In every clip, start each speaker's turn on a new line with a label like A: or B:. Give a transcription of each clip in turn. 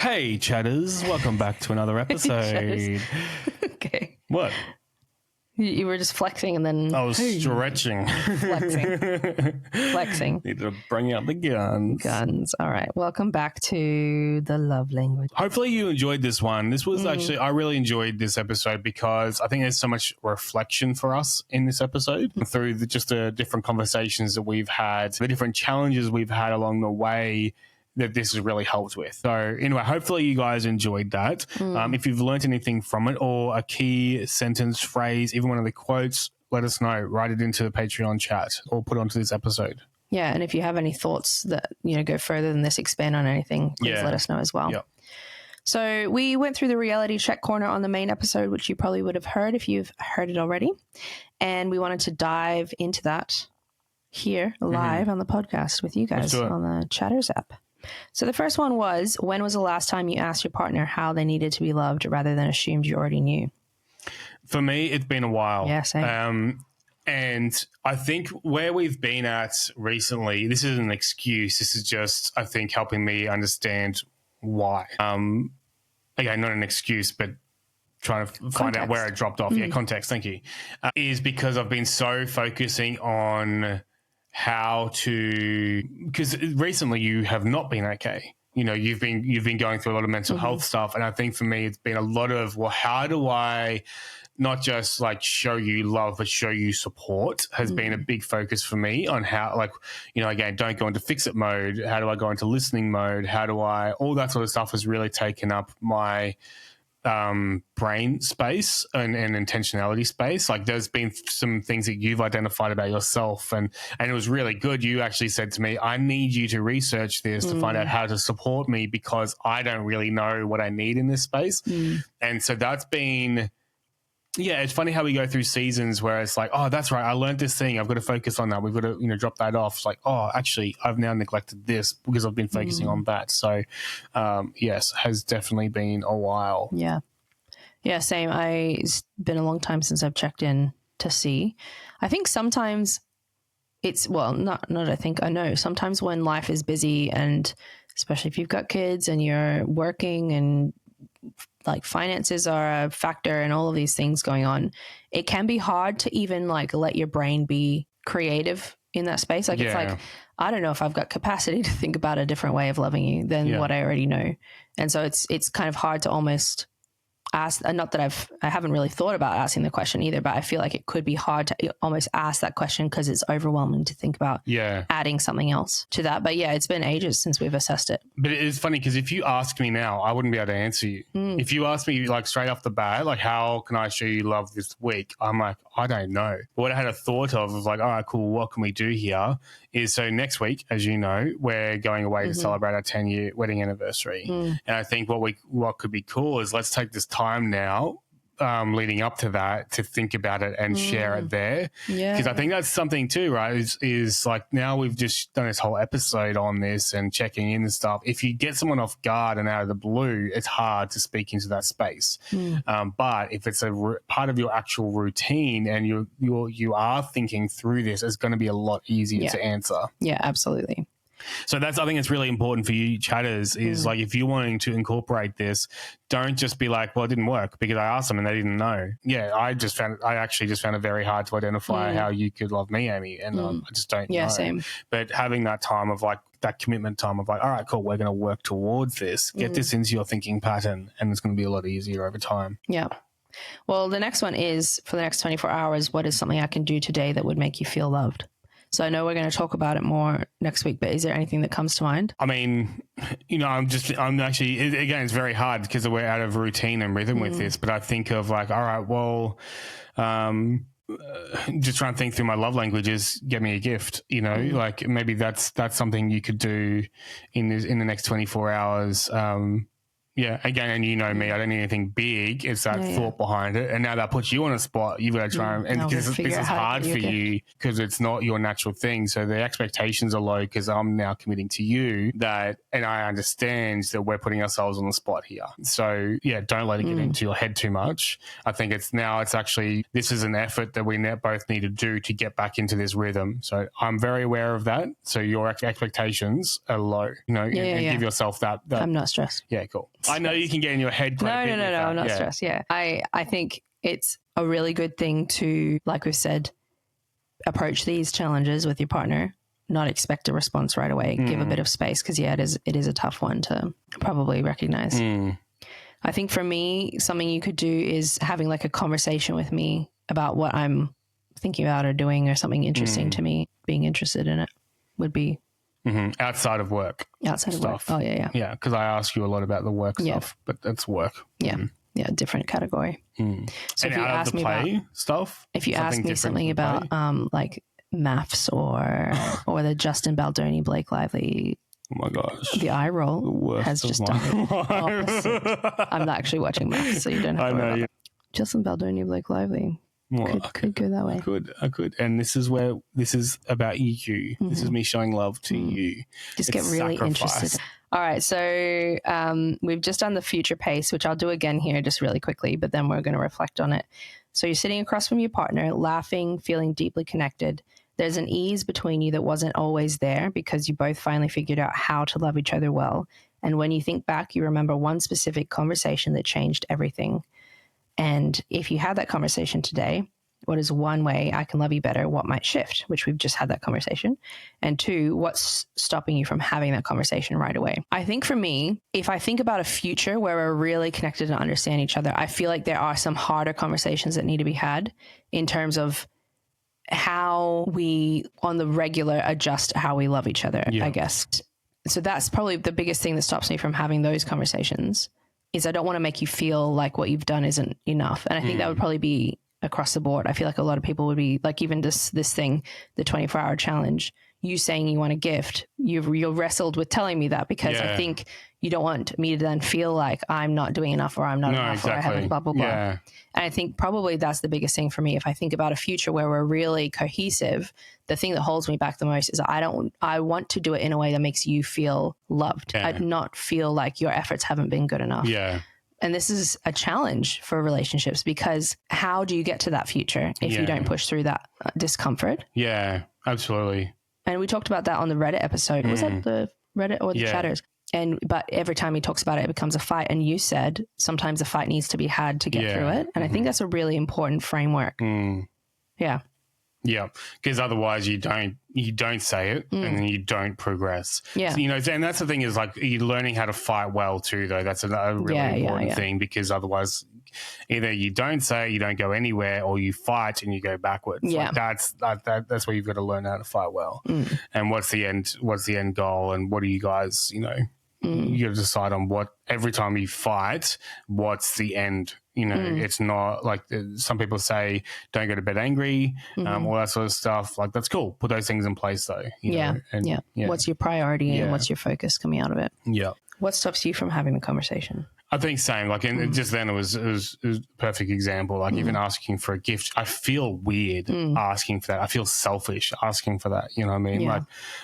A: Hey, chatters. Welcome back to another episode.
B: Okay.
A: What?
B: You were just flexing and then...
A: I was stretching.
B: Flexing.
A: Need to bring out the guns.
B: All right. Welcome back to the love language.
A: Hopefully you enjoyed this one. This was actually, I really enjoyed this episode because I think there's so much reflection for us in this episode through the different conversations that we've had, the different challenges we've had along the way that this has really helped with. So anyway, hopefully you guys enjoyed that. If you've learned anything from it or a key sentence, phrase, even one of the quotes, let us know. Write it into the Patreon chat or put it onto this episode.
B: Yeah, and if you have any thoughts that, go further than this, expand on anything, please let us know as well.
A: Yep.
B: So we went through the reality check corner on the main episode, which you probably would have heard if you've heard it already. And we wanted to dive into that here live on the podcast with you guys on the Chatters app. So the first one was, when was the last time you asked your partner how they needed to be loved rather than assumed you already knew?
A: For me, it's been a while.
B: Yeah, same.
A: And I think where we've been at recently, this isn't an excuse. This is just, I think, helping me understand why. Again, not an excuse, but trying to find out where I dropped off. Yeah, context. Thank you. Is because I've been so focusing on because recently you have not been okay. You've been going through a lot of mental health stuff. And I think for me, it's been a lot of, well, how do I not just like show you love, but show you support has been a big focus for me on how, again, don't go into fix it mode. How do I go into listening mode? All that sort of stuff has really taken up my brain space and intentionality space. Like there's been some things that you've identified about yourself and it was really good. You actually said to me, I need you to research this to find out how to support me because I don't really know what I need in this space. And so that's been, it's funny how we go through seasons where it's like, oh, that's right, I learned this thing, I've got to focus on that, we've got to drop that off. It's like, oh, actually I've now neglected this because I've been focusing on that. So yes, has definitely been a while.
B: Yeah, same. It's been a long time since I've checked in to see. I think sometimes it's, well, not I think, I know sometimes when life is busy, and especially if you've got kids and you're working and like finances are a factor and all of these things going on, it can be hard to even like let your brain be creative in that space. Like it's like, I don't know if I've got capacity to think about a different way of loving you than what I already know. And so it's kind of hard to almost ask, not that I haven't really thought about asking the question either, but I feel like it could be hard to almost ask that question because it's overwhelming to think about adding something else to that. But yeah, it's been ages since we've assessed it. But
A: it is funny because if you ask me now, I wouldn't be able to answer you. If you ask me like straight off the bat, like how can I show you love this week? I'm like, I don't know. What I had a thought of was like, all right, cool, what can we do here? Is so next week, as you know, we're going away to celebrate our 10-year wedding anniversary. And I think what could be cool is let's take this time now leading up to that to think about it and share it there. Because I think that's something too, right? Is like now we've just done this whole episode on this and checking in and stuff. If you get someone off guard and out of the blue, it's hard to speak into that space. But if it's a part of your actual routine and you are thinking through this, it's going to be a lot easier to answer.
B: Yeah, absolutely.
A: So I think it's really important for you chatters is like if you're wanting to incorporate this, don't just be like, well, it didn't work because I asked them and they didn't know. Yeah, I actually just found it very hard to identify how you could love me, Amy, and I just don't know.
B: Yeah, same.
A: But having that time of like that commitment time of like, all right, cool, we're going to work towards this, get this into your thinking pattern, and it's going to be a lot easier over time.
B: Yeah. Well, the next one is for the next 24 hours, what is something I can do today that would make you feel loved? So I know we're going to talk about it more next week, but is there anything that comes to mind?
A: I mein, I'm actually, again, it's very hard because we're out of routine and rhythm with this, but I think of like, all right, well, just trying to think through my love languages, get me a gift, like maybe that's something you could do in the next 24 hours. Yeah, again, and you know me, I don't need anything big. It's that thought behind it. And now that puts you on a spot, you've got to try and because this is hard for you because it's not your natural thing. So the expectations are low because I'm now committing to you that, and I understand that we're putting ourselves on the spot here. So yeah, don't let it get into your head too much. I think it's actually, this is an effort that we both need to do to get back into this rhythm. So I'm very aware of that. So your expectations are low, you know, and give yourself that.
B: I'm not stressed.
A: Yeah, cool. I know you can get in your head.
B: No, I'm not stressed. Yeah. I think it's a really good thing to, like we've said, approach these challenges with your partner, not expect a response right away, give a bit of space because, it is a tough one to probably recognize. I think for me, something you could do is having like a conversation with me about what I'm thinking about or doing or something interesting to me, being interested in it would be.
A: Outside of work.
B: Outside of work. Oh, yeah.
A: Yeah, because I ask you a lot about the work stuff, but that's work.
B: Yeah. Yeah, different category. So
A: and
B: if you ask me about
A: stuff,
B: if you ask me something about like maths or the Justin Baldoni, Blake Lively,
A: oh my gosh,
B: the eye roll has just done the opposite. I'm not actually watching maths, so you don't have to worry about it. Justin Baldoni, Blake Lively.
A: Well,
B: could go that way.
A: I could. And this is about you. This is me showing love to you.
B: Just get really interested. All right. So we've just done the future pace, which I'll do again here just really quickly, but then we're going to reflect on it. So you're sitting across from your partner, laughing, feeling deeply connected. There's an ease between you that wasn't always there because you both finally figured out how to love each other well. And when you think back, you remember one specific conversation that changed everything. And if you had that conversation today, what is one way I can love you better? What might shift? Which we've just had that conversation. And two, what's stopping you from having that conversation right away? I think for me, if I think about a future where we're really connected and understand each other, I feel like there are some harder conversations that need to be had in terms of how we on the regular adjust how we love each other, I guess. So that's probably the biggest thing that stops me from having those conversations. Is I don't want to make you feel like what you've done isn't enough. And I think that would probably be across the board. I feel like a lot of people would be like, even this thing, the 24-hour challenge, you saying you want a gift, you're wrestled with telling me that because I think you don't want me to then feel like I'm not doing enough or I'm not enough or I haven't blah, blah, blah. Yeah. And I think probably that's the biggest thing for me. If I think about a future where we're really cohesive, the thing that holds me back the most is I want to do it in a way that makes you feel loved. Yeah. I'd not feel like your efforts haven't been good enough. Yeah. And this is a challenge for relationships because how do you get to that future if you don't push through that discomfort? Yeah, absolutely. And we talked about that on the Reddit episode. Was that the Reddit or the chatters? But every time he talks about it, it becomes a fight. And you said sometimes a fight needs to be had to get through it. And I think that's a really important framework. Yeah. Yeah. Because otherwise you don't say it and then you don't progress. Yeah. So, and that's the thing is like you're learning how to fight well too, though. That's a really important thing because otherwise either you don't say it, you don't go anywhere, or you fight and you go backwards. Yeah. Like that's where you've got to learn how to fight well. And what's the end goal and what do you guys, you got to decide on what every time you fight, what's the end. It's not like some people say, don't go to bed angry, all that sort of stuff. Like, that's cool. Put those things in place, though. You know? What's your priority and what's your focus coming out of it? Yeah. What stops you from having the conversation? I think same. Like, and just then it was a perfect example. Like, even asking for a gift, I feel weird asking for that. I feel selfish asking for that. You know what I mean? Yeah. Like,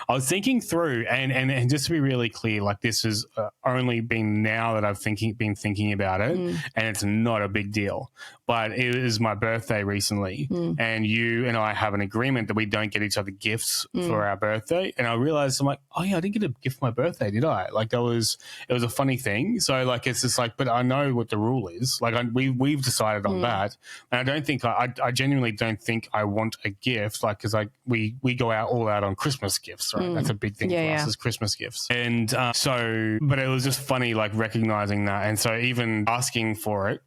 B: I was thinking through, and just to be really clear, like, this has only been now that I've been thinking about it, and it's not a big deal. But it was my birthday recently, and you and I have an agreement that we don't get each other gifts for our birthday. And I realized, I'm like, oh yeah, I didn't get a gift for my birthday, did I? Like, it was a funny thing. So like, it's just like, but I know what the rule is. Like, we've decided on that, and I don't think I genuinely don't think I want a gift. Like, because we go all out on Christmas gifts, right? That's a big thing for us is Christmas gifts. And but it was just funny, like recognizing that, and so even asking for it.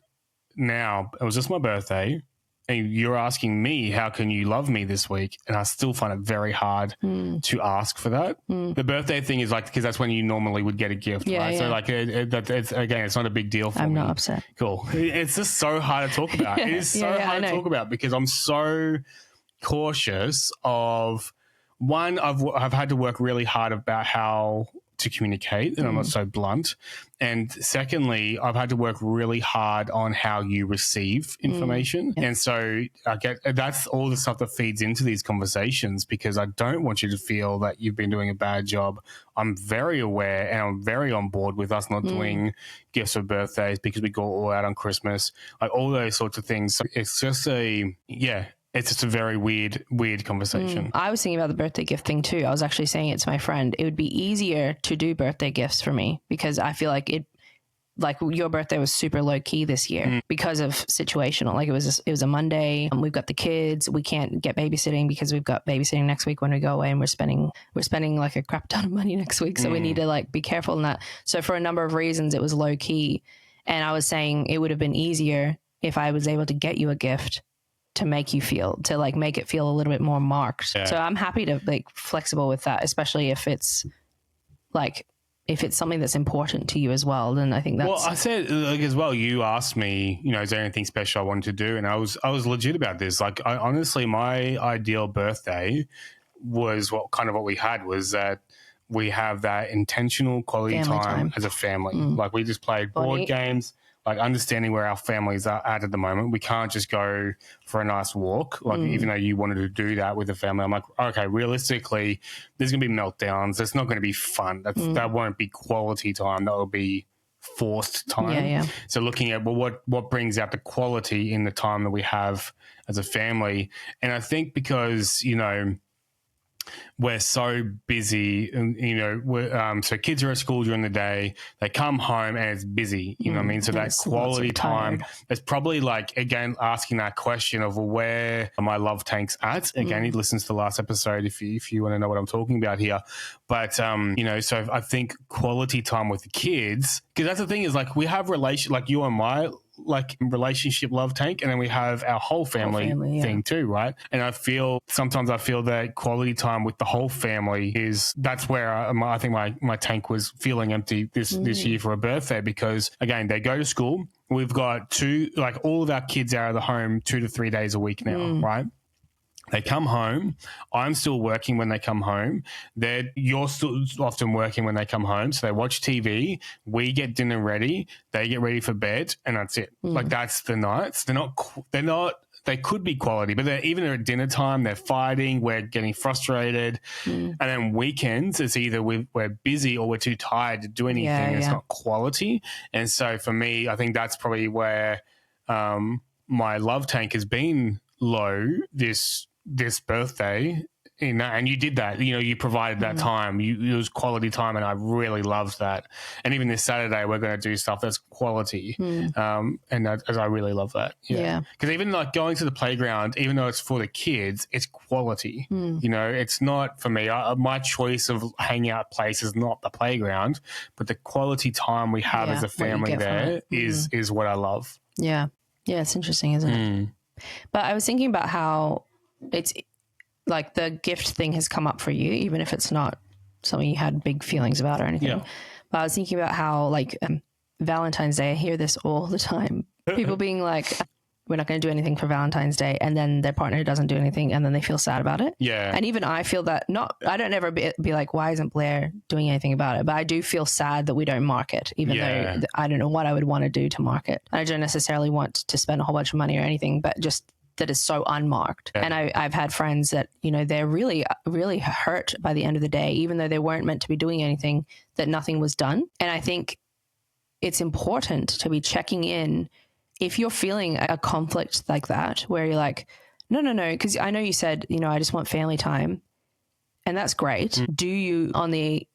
B: Now, it was just my birthday, and you're asking me, how can you love me this week? And I still find it very hard to ask for that. The birthday thing is like, because that's when you normally would get a gift, right? Yeah. So like, it's not a big deal for me. I'm not upset. Cool. It's just so hard to talk about. It is so hard to talk about because I'm so cautious of, one, I've had to work really hard about how
A: to communicate and I'm not so blunt. And secondly, I've had to work really hard on how you receive information. And so I get that's all the stuff that feeds into these conversations, because I don't want you to feel that you've been doing a bad job. I'm very aware and I'm very on board with us not doing gifts for birthdays because we go all out on Christmas, like all those sorts of things. So it's just it's just a very weird conversation.
B: I was thinking about the birthday gift thing too. I was actually saying it to my friend. It would be easier to do birthday gifts for me because I feel like your birthday was super low key this year because of situational. Like it was a Monday. We've got the kids. We can't get babysitting because we've got babysitting next week when we go away, and we're spending like a crap ton of money next week. So we need to like be careful in that. So for a number of reasons, it was low key. And I was saying it would have been easier if I was able to get you a gift to make you feel, to like make it feel a little bit more marked. Yeah. So I'm happy to like flexible with that, especially if it's something that's important to you as well. Then I think that's...
A: Well, I said like as well, you asked me, is there anything special I wanted to do? And I was legit about this. Like honestly, my ideal birthday was what we had was that we have that intentional quality time as a family. Like we just played board games, like understanding where our families are at the moment. We can't just go for a nice walk. Like even though you wanted to do that with the family, I'm like, okay, realistically, there's going to be meltdowns. It's not going to be fun. That won't be quality time. That will be forced time.
B: Yeah.
A: So looking at what brings out the quality in the time that we have as a family. And I think because, we're so busy, so kids are at school during the day, they come home and it's busy, you know what I mean? So that quality time, it's probably like, again, asking that question of where are my love tanks at? Again, he listens to the last episode if you want to know what I'm talking about here. But, so I think quality time with the kids, because that's the thing is like we have like you and my like relationship love tank, and then we have our whole family thing too, right? And sometimes I feel that quality time with the whole family that's where I think my tank was feeling empty this year for a birthday, because again, they go to school. We've got all of our kids out of the home 2 to 3 days a week now, right? They come home. I'm still working when they come home. You're still often working when they come home. So they watch TV. We get dinner ready. They get ready for bed, and that's it. Like that's the nights. They're not. They could be quality, but even at dinner time, they're fighting. We're getting frustrated, and then weekends, it's either we're busy or we're too tired to do anything. And it's not quality. And so for me, I think that's probably where my love tank has been low this birthday, and you did that, you provided that time, it was quality time, and I really loved that. And even this Saturday we're going to do stuff that's quality, and as I really love that, because even like going to the playground, even though it's for the kids, it's quality. It's not for me. My choice of hanging out place is not the playground, but the quality time we have as a family there is what I love.
B: It's interesting, isn't it? But I was thinking about how it's like the gift thing has come up for you, even if it's not something you had big feelings about or anything. Yeah. But I was thinking about how like Valentine's Day, I hear this all the time. People being like, we're not going to do anything for Valentine's Day, and then their partner doesn't do anything, and then they feel sad about it. Yeah. And even I feel that I don't ever be like, why isn't Blair doing anything about it? But I do feel sad that we don't mark it, even though I don't know what I would want to do to mark it. I don't necessarily want to spend a whole bunch of money or anything, but just that is so unmarked. Yeah. And I've had friends that, they're really, really hurt by the end of the day, even though they weren't meant to be doing anything, that nothing was done. And I think it's important to be checking in if you're feeling a conflict like that, where you're like, no, because I know you said, I just want family time, and that's great. Do you, on the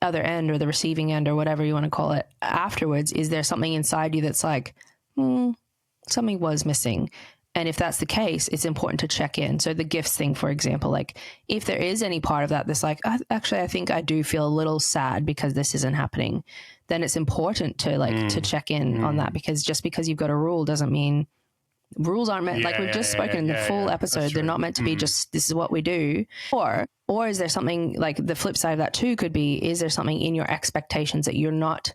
B: other end or the receiving end or whatever you want to call it afterwards, is there something inside you that's like, something was missing? And if that's the case, it's important to check in. So the gifts thing, for example, like if there is any part of that that's like, actually, I think I do feel a little sad because this isn't happening, then it's important to to check in on that, because just because you've got a rule doesn't mean rules aren't meant, like we've just spoken in the full episode, they're not meant to be just, this is what we do. Or is there something, like the flip side of that too could be, is there something in your expectations that you're not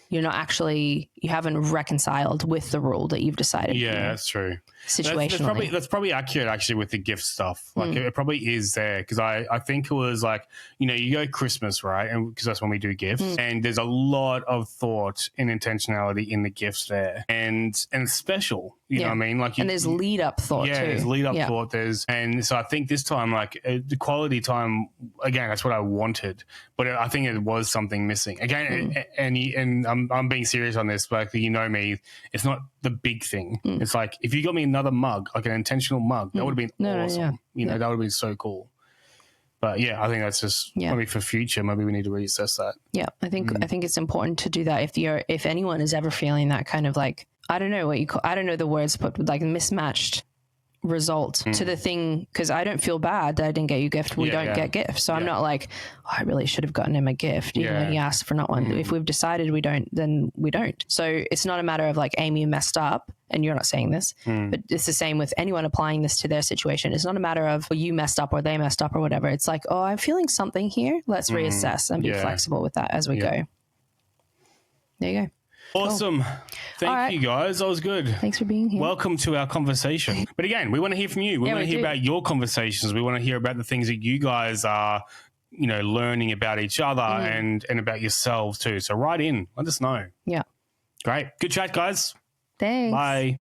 B: you're not actually, you haven't reconciled with the rule that you've decided.
A: Yeah, that's true.
B: Situationally.
A: That's probably accurate actually with the gift stuff. Like it probably is there because I think it was like, you know, you go Christmas, right? And because that's when we do gifts, and there's a lot of thought and intentionality in the gifts there, and it's special. You know what I mean? Like,
B: and there's lead up thought too.
A: There's lead up thought. And so I think this time, like the quality time, again, that's what I wanted, but I think it was something missing. Again, and I'm being serious on this, but you know me, it's not the big thing. It's like if you got me another mug, like an intentional mug, that would have been awesome. You know, that would have been so cool. But yeah, I think that's just maybe for future. Maybe we need to reassess that. Yeah,
B: I think it's important to do that if anyone is ever feeling that kind of like, I don't know what you call, I don't know the words, but like mismatched result to the thing, because I don't feel bad that I didn't get you a gift. We don't get gifts. So I'm not like, oh, I really should have gotten him a gift, even though he asked for not one. If we've decided we don't, then we don't. So it's not a matter of like, Amy messed up, and you're not saying this, but it's the same with anyone applying this to their situation. It's not a matter of you messed up or they messed up or whatever. It's like, oh, I'm feeling something here. Let's reassess and be flexible with that as we go. There you go.
A: Awesome. Cool. Thank you, guys. That was good.
B: Thanks for being here.
A: Welcome to our conversation. But again, we want to hear from you. We want to hear about your conversations. We want to hear about the things that you guys are, you know, learning about each other and about yourselves too. So write in. Let us know.
B: Yeah.
A: Great. Good chat, guys.
B: Thanks.
A: Bye.